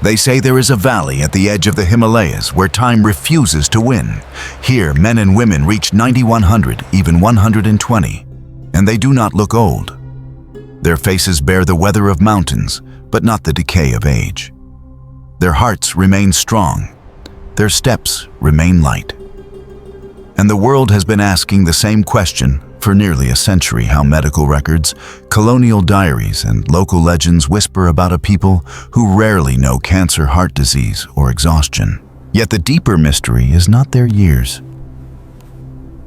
They say there is a valley at the edge of the Himalayas where time refuses to win. Here, men and women reach 90, 100, even 120, and they do not look old. Their faces bear the weather of mountains, but not the decay of age. Their hearts remain strong. Their steps remain light. And the world has been asking the same question for nearly a century: how medical records, colonial diaries, and local legends whisper about a people who rarely know cancer, heart disease, or exhaustion. Yet the deeper mystery is not their years.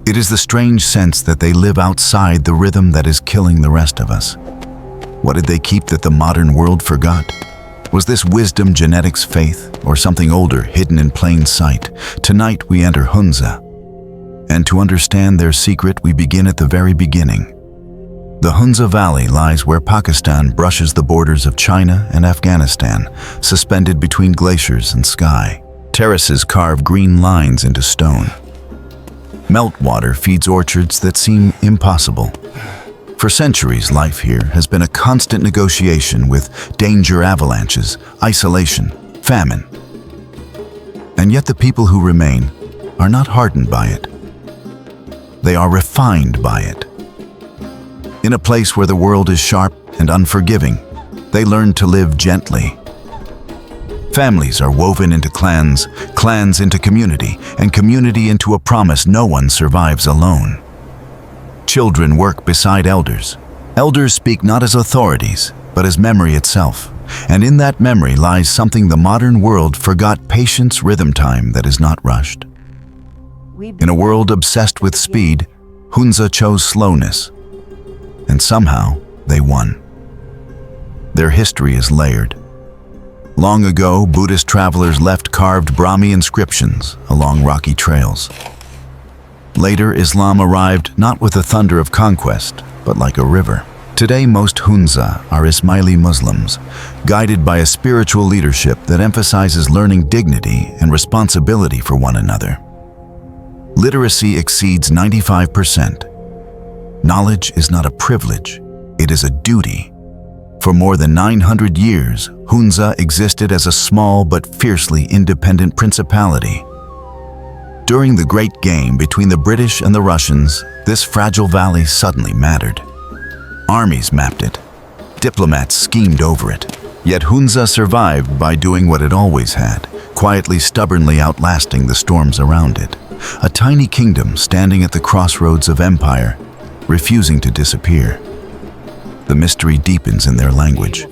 It is the strange sense that they live outside the rhythm that is killing the rest of us. What did they keep that the modern world forgot? Was this wisdom, genetics, faith, or something older hidden in plain sight? Tonight we enter Hunza. And to understand their secret, we begin at the very beginning. The Hunza Valley lies where Pakistan brushes the borders of China and Afghanistan, suspended between glaciers and sky. Terraces carve green lines into stone. Meltwater feeds orchards that seem impossible. For centuries, life here has been a constant negotiation with danger, avalanches, isolation, famine. And yet the people who remain are not hardened by it. They are refined by it. In a place where the world is sharp and unforgiving, they learn to live gently. Families are woven into clans, clans into community, and community into a promise no one survives alone. Children work beside elders. Elders speak not as authorities, but as memory itself. And in that memory lies something the modern world forgot: patience, rhythm, time that is not rushed. In a world obsessed with speed, Hunza chose slowness. And somehow, they won. Their history is layered. Long ago, Buddhist travelers left carved Brahmi inscriptions along rocky trails. Later, Islam arrived not with the thunder of conquest, but like a river. Today, most Hunza are Ismaili Muslims, guided by a spiritual leadership that emphasizes learning dignity and responsibility for one another. Literacy exceeds 95%. Knowledge is not a privilege, it is a duty. For more than 900 years, Hunza existed as a small but fiercely independent principality. During the Great Game between the British and the Russians, this fragile valley suddenly mattered. Armies mapped it. Diplomats schemed over it. Yet Hunza survived by doing what it always had, quietly, stubbornly outlasting the storms around it. A tiny kingdom standing at the crossroads of empire, refusing to disappear. The mystery deepens in their language.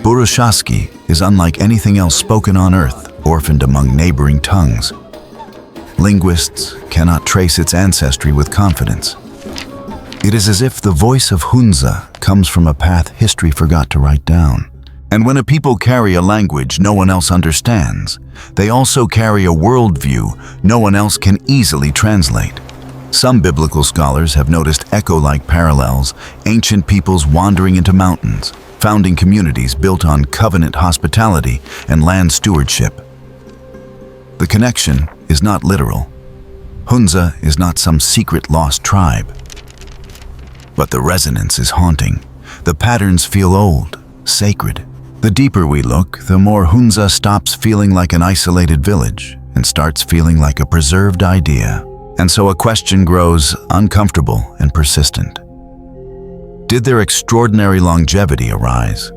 Burushaski is unlike anything else spoken on earth, orphaned among neighboring tongues. Linguists cannot trace its ancestry with confidence. It is as if the voice of Hunza comes from a path history forgot to write down. And when a people carry a language no one else understands, they also carry a worldview no one else can easily translate. Some biblical scholars have noticed echo-like parallels: ancient peoples wandering into mountains, founding communities built on covenant hospitality and land stewardship. The connection is not literal. Hunza is not some secret lost tribe. But the resonance is haunting. The patterns feel old, sacred. The deeper we look, the more Hunza stops feeling like an isolated village and starts feeling like a preserved idea. And so a question grows, uncomfortable and persistent. Did their extraordinary longevity arise,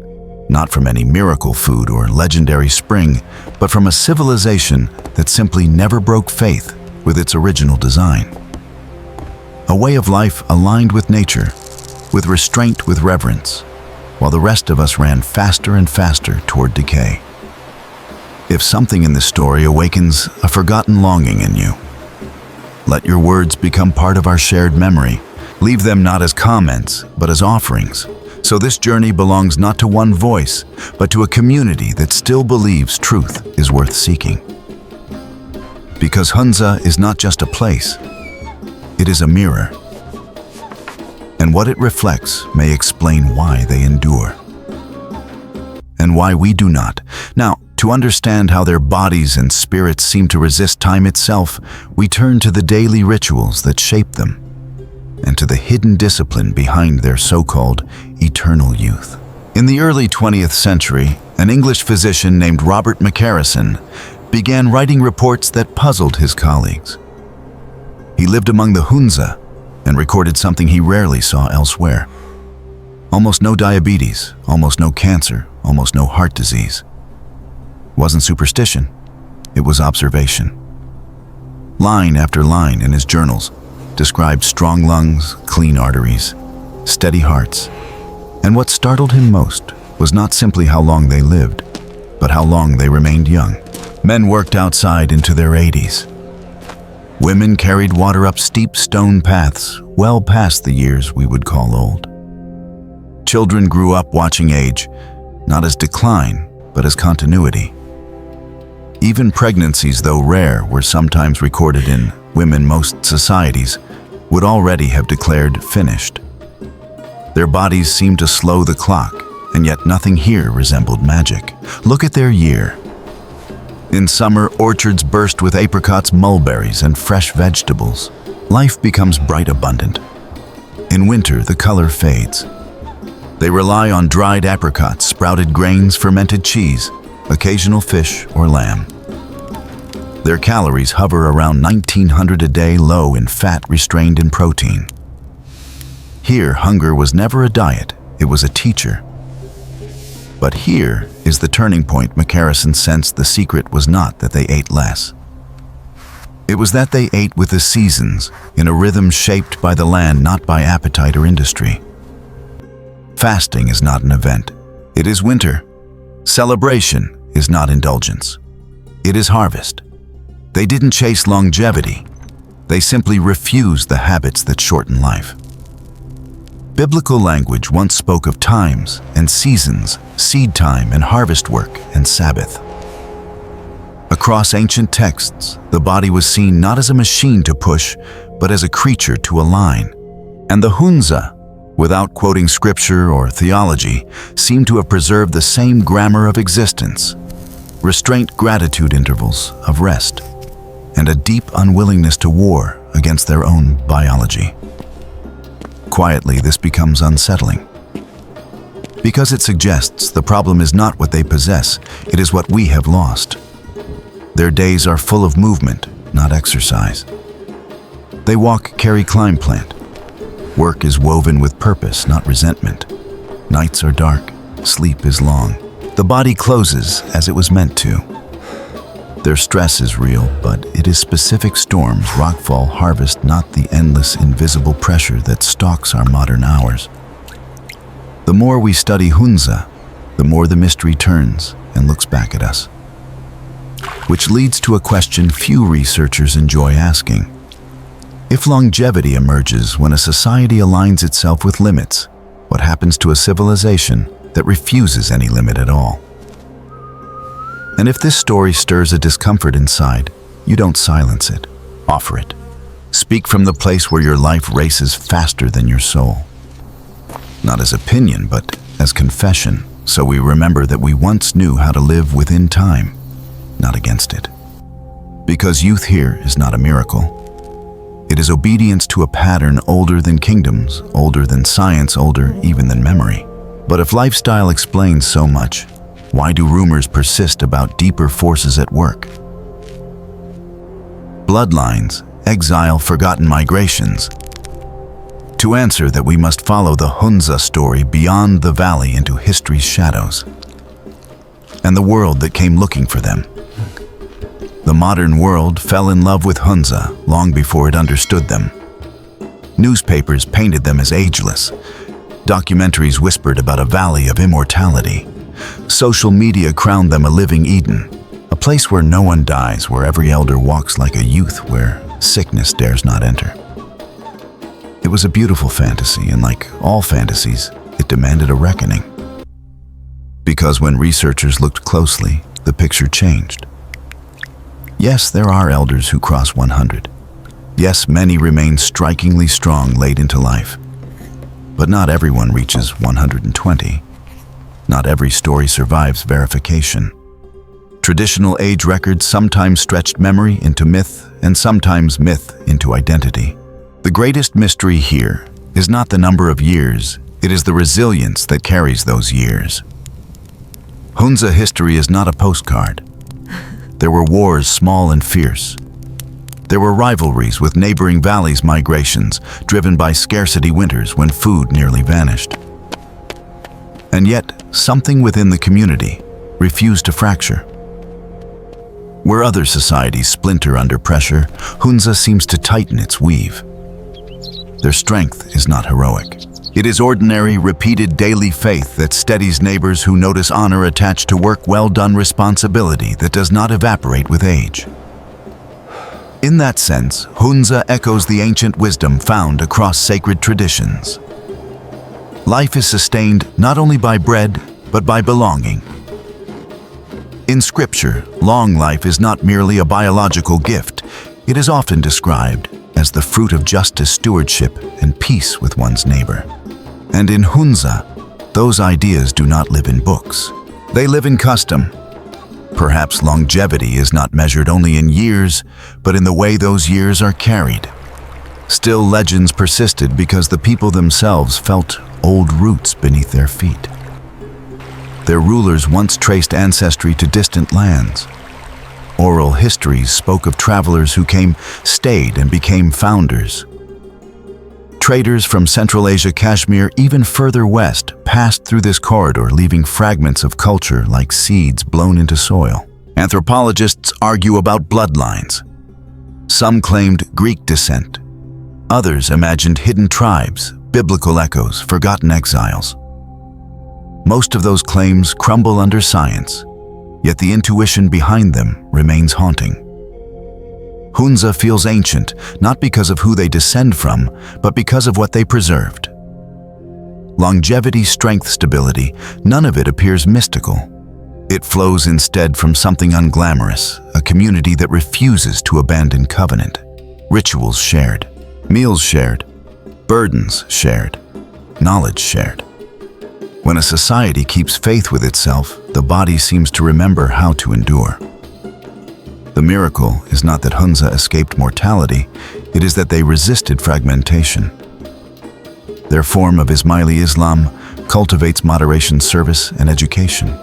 not from any miracle food or legendary spring, but from a civilization that simply never broke faith with its original design? A way of life aligned with nature, with restraint, with reverence, while the rest of us ran faster and faster toward decay. If something in this story awakens a forgotten longing in you, let your words become part of our shared memory. Leave them not as comments, but as offerings. So this journey belongs not to one voice, but to a community that still believes truth is worth seeking. Because Hunza is not just a place, it is a mirror. And what it reflects may explain why they endure. And why we do not. Now, to understand how their bodies and spirits seem to resist time itself, we turn to the daily rituals that shape them, and to the hidden discipline behind their so-called eternal youth. In the early 20th century, an English physician named Robert McCarrison began writing reports that puzzled his colleagues. He lived among the Hunza and recorded something he rarely saw elsewhere. Almost no diabetes, almost no cancer, almost no heart disease. Wasn't superstition, it was observation. Line after line in his journals described strong lungs, clean arteries, steady hearts. And what startled him most was not simply how long they lived, but how long they remained young. Men worked outside into their 80s. Women carried water up steep stone paths well past the years we would call old. Children grew up watching age, not as decline, but as continuity. Even pregnancies, though rare, were sometimes recorded in women most societies would already have declared finished. Their bodies seemed to slow the clock, and yet nothing here resembled magic. Look at their year. In summer, orchards burst with apricots, mulberries, and fresh vegetables. Life becomes bright abundant. In winter, the color fades. They rely on dried apricots, sprouted grains, fermented cheese, occasional fish or lamb. Their calories hover around 1,900 a day, low in fat, restrained in protein. Here, hunger was never a diet, it was a teacher. But here is the turning point. McCarrison sensed the secret was not that they ate less. It was that they ate with the seasons, in a rhythm shaped by the land, not by appetite or industry. Fasting is not an event, it is winter. Celebration is not indulgence, it is harvest. They didn't chase longevity, they simply refused the habits that shorten life. Biblical language once spoke of times and seasons, seed time and harvest work and Sabbath. Across ancient texts, the body was seen not as a machine to push, but as a creature to align. And the Hunza, without quoting scripture or theology, seemed to have preserved the same grammar of existence: restraint, gratitude, intervals of rest, and a deep unwillingness to war against their own biology. Quietly, this becomes unsettling, because it suggests the problem is not what they possess, it is what we have lost. Their days are full of movement, not exercise. They walk, carry, climb, plant. Work is woven with purpose, not resentment. Nights are dark, sleep is long. The body closes as it was meant to. Their stress is real, but it is specific storms, rockfall, harvest, not the endless, invisible pressure that stalks our modern hours. The more we study Hunza, the more the mystery turns and looks back at us. Which leads to a question few researchers enjoy asking. If longevity emerges when a society aligns itself with limits, what happens to a civilization that refuses any limit at all? And if this story stirs a discomfort inside, you don't silence it, offer it. Speak from the place where your life races faster than your soul. Not as opinion, but as confession, so we remember that we once knew how to live within time, not against it. Because youth here is not a miracle. It is obedience to a pattern older than kingdoms, older than science, older even than memory. But if lifestyle explains so much, why do rumors persist about deeper forces at work? Bloodlines, exile, forgotten migrations. To answer that, we must follow the Hunza story beyond the valley into history's shadows, and the world that came looking for them. The modern world fell in love with Hunza long before it understood them. Newspapers painted them as ageless. Documentaries whispered about a valley of immortality. Social media crowned them a living Eden, a place where no one dies, where every elder walks like a youth, where sickness dares not enter. It was a beautiful fantasy, and like all fantasies, it demanded a reckoning. Because when researchers looked closely, the picture changed. Yes, there are elders who cross 100. Yes, many remain strikingly strong late into life. But not everyone reaches 120. Not every story survives verification. Traditional age records sometimes stretched memory into myth, and sometimes myth into identity. The greatest mystery here is not the number of years, it is the resilience that carries those years. Hunza history is not a postcard. There were wars small and fierce. There were rivalries with neighboring valleys, migrations driven by scarcity winters when food nearly vanished. And yet, something within the community refused to fracture. Where other societies splinter under pressure, Hunza seems to tighten its weave. Their strength is not heroic. It is ordinary, repeated daily faith that steadies neighbors who notice honor attached to work well done, responsibility that does not evaporate with age. In that sense, Hunza echoes the ancient wisdom found across sacred traditions. Life is sustained not only by bread, but by belonging. In Scripture, long life is not merely a biological gift. It is often described as the fruit of justice, stewardship, and peace with one's neighbor. And in Hunza, those ideas do not live in books. They live in custom. Perhaps longevity is not measured only in years, but in the way those years are carried. Still, legends persisted because the people themselves felt old roots beneath their feet. Their rulers once traced ancestry to distant lands. Oral histories spoke of travelers who came, stayed, and became founders. Traders from Central Asia, Kashmir, even further west, passed through this corridor, leaving fragments of culture like seeds blown into soil. Anthropologists argue about bloodlines. Some claimed Greek descent. Others imagined hidden tribes, biblical echoes, forgotten exiles. Most of those claims crumble under science, yet the intuition behind them remains haunting. Hunza feels ancient, not because of who they descend from, but because of what they preserved. Longevity, strength, stability, none of it appears mystical. It flows instead from something unglamorous, a community that refuses to abandon covenant. Rituals shared, meals shared, burdens shared, knowledge shared. When a society keeps faith with itself, the body seems to remember how to endure. The miracle is not that Hunza escaped mortality, it is that they resisted fragmentation. Their form of Ismaili Islam cultivates moderation, service, and education.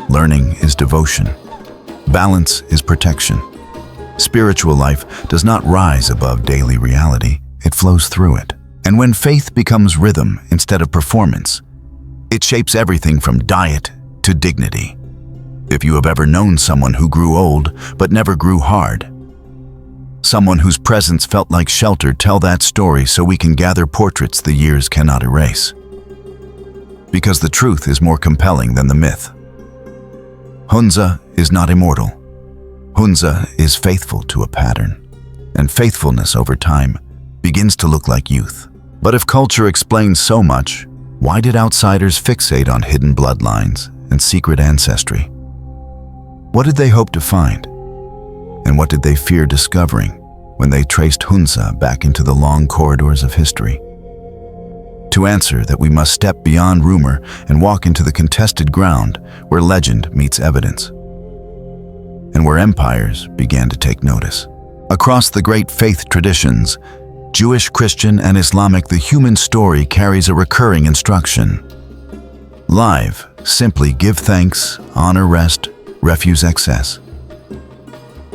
Learning is devotion. Balance is protection. Spiritual life does not rise above daily reality, it flows through it. And when faith becomes rhythm instead of performance, it shapes everything from diet to dignity. If you have ever known someone who grew old but never grew hard, someone whose presence felt like shelter, tell that story so we can gather portraits the years cannot erase. Because the truth is more compelling than the myth. Hunza is not immortal. Hunza is faithful to a pattern, and faithfulness over time begins to look like youth. But if culture explains so much, why did outsiders fixate on hidden bloodlines and secret ancestry? What did they hope to find? And what did they fear discovering when they traced Hunza back into the long corridors of history? To answer that, we must step beyond rumor and walk into the contested ground where legend meets evidence, and where empires began to take notice. Across the great faith traditions, Jewish, Christian, and Islamic, the human story carries a recurring instruction. Live, simply give thanks, honor rest, refuse excess.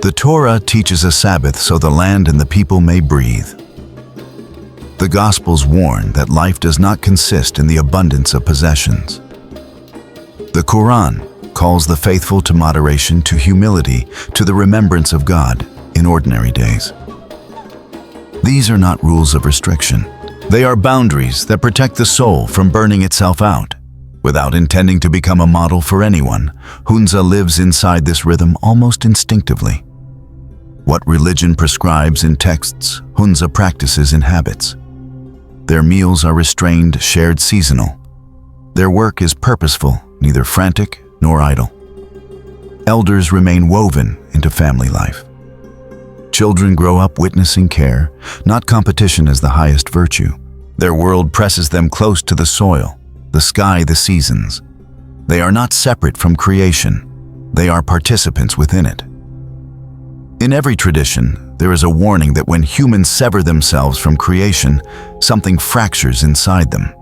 The Torah teaches a Sabbath so the land and the people may breathe. The Gospels warn that life does not consist in the abundance of possessions. The Quran calls the faithful to moderation, to humility, to the remembrance of God in ordinary days. These are not rules of restriction. They are boundaries that protect the soul from burning itself out. Without intending to become a model for anyone, Hunza lives inside this rhythm almost instinctively. What religion prescribes in texts, Hunza practices in habits. Their meals are restrained, shared, seasonal. Their work is purposeful, neither frantic nor idle. Elders remain woven into family life. Children grow up witnessing care, not competition as the highest virtue. Their world presses them close to the soil, the sky, the seasons. They are not separate from creation. They are participants within it. In every tradition, there is a warning that when humans sever themselves from creation, something fractures inside them.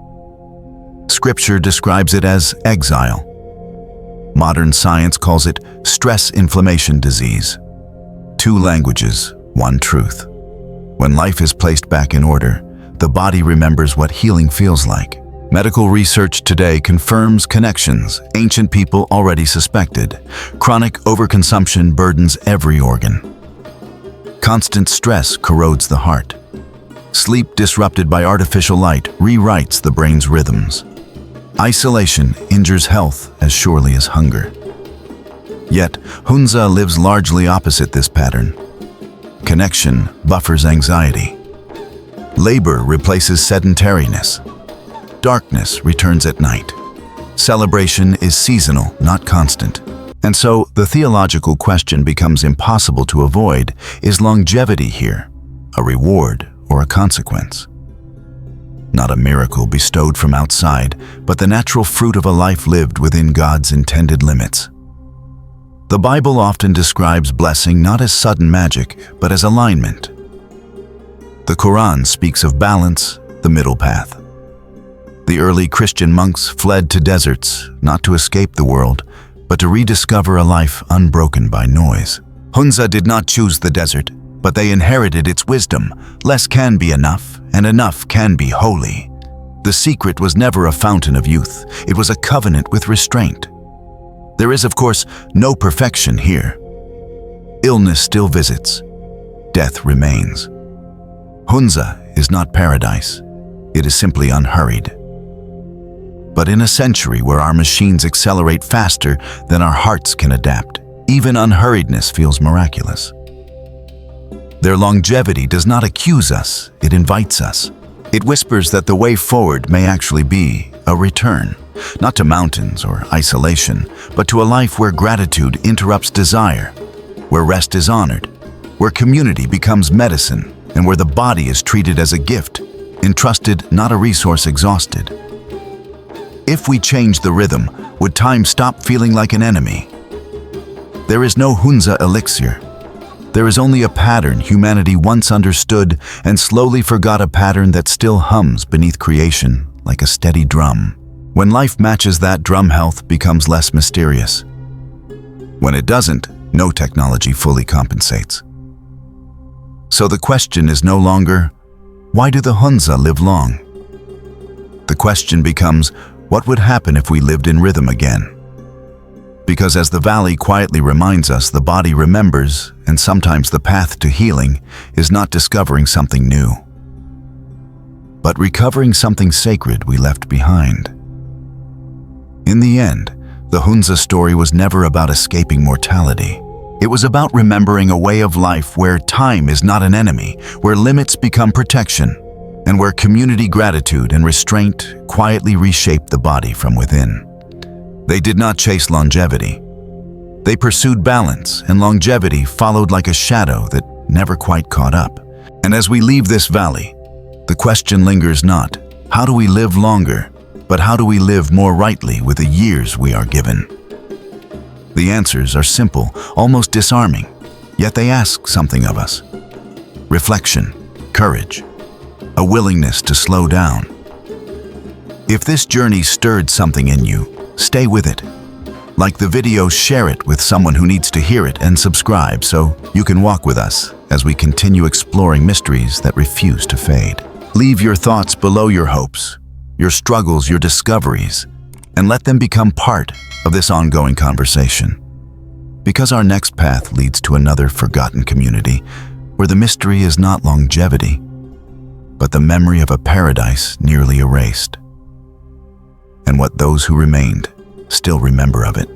Scripture describes it as exile. Modern science calls it stress-inflammation disease. 2 languages, 1 truth. When life is placed back in order, the body remembers what healing feels like. Medical research today confirms connections ancient people already suspected. Chronic overconsumption burdens every organ. Constant stress corrodes the heart. Sleep disrupted by artificial light rewrites the brain's rhythms. Isolation injures health as surely as hunger. Yet, Hunza lives largely opposite this pattern. Connection buffers anxiety. Labor replaces sedentariness. Darkness returns at night. Celebration is seasonal, not constant. And so, the theological question becomes impossible to avoid. Is longevity here a reward or a consequence? Not a miracle bestowed from outside, but the natural fruit of a life lived within God's intended limits. The Bible often describes blessing not as sudden magic, but as alignment. The Quran speaks of balance, the middle path. The early Christian monks fled to deserts, not to escape the world, but to rediscover a life unbroken by noise. Hunza did not choose the desert, but they inherited its wisdom. Less can be enough, and enough can be holy. The secret was never a fountain of youth. It was a covenant with restraint. There is, of course, no perfection here. Illness still visits. Death remains. Hunza is not paradise. It is simply unhurried. But in a century where our machines accelerate faster than our hearts can adapt, even unhurriedness feels miraculous. Their longevity does not accuse us, it invites us. It whispers that the way forward may actually be a return, not to mountains or isolation, but to a life where gratitude interrupts desire, where rest is honored, where community becomes medicine, and where the body is treated as a gift, entrusted, not a resource exhausted. If we change the rhythm, would time stop feeling like an enemy? There is no Hunza elixir. There is only a pattern humanity once understood and slowly forgot, a pattern that still hums beneath creation like a steady drum. When life matches that drum, health becomes less mysterious. When it doesn't, no technology fully compensates. So the question is no longer, why do the Hunza live long? The question becomes, what would happen if we lived in rhythm again? Because as the valley quietly reminds us, the body remembers, and sometimes the path to healing is not discovering something new, but recovering something sacred we left behind. In the end, the Hunza story was never about escaping mortality. It was about remembering a way of life where time is not an enemy, where limits become protection, and where community, gratitude, and restraint quietly reshape the body from within. They did not chase longevity. They pursued balance, and longevity followed like a shadow that never quite caught up. And as we leave this valley, the question lingers not, how do we live longer, but how do we live more rightly with the years we are given? The answers are simple, almost disarming, yet they ask something of us. Reflection, courage, a willingness to slow down. If this journey stirred something in you, stay with it. Like the video, share it with someone who needs to hear it, and subscribe so you can walk with us as we continue exploring mysteries that refuse to fade. Leave your thoughts below, your hopes, your struggles, your discoveries, and let them become part of this ongoing conversation. Because our next path leads to another forgotten community where the mystery is not longevity, but the memory of a paradise nearly erased, and what those who remained still remember of it.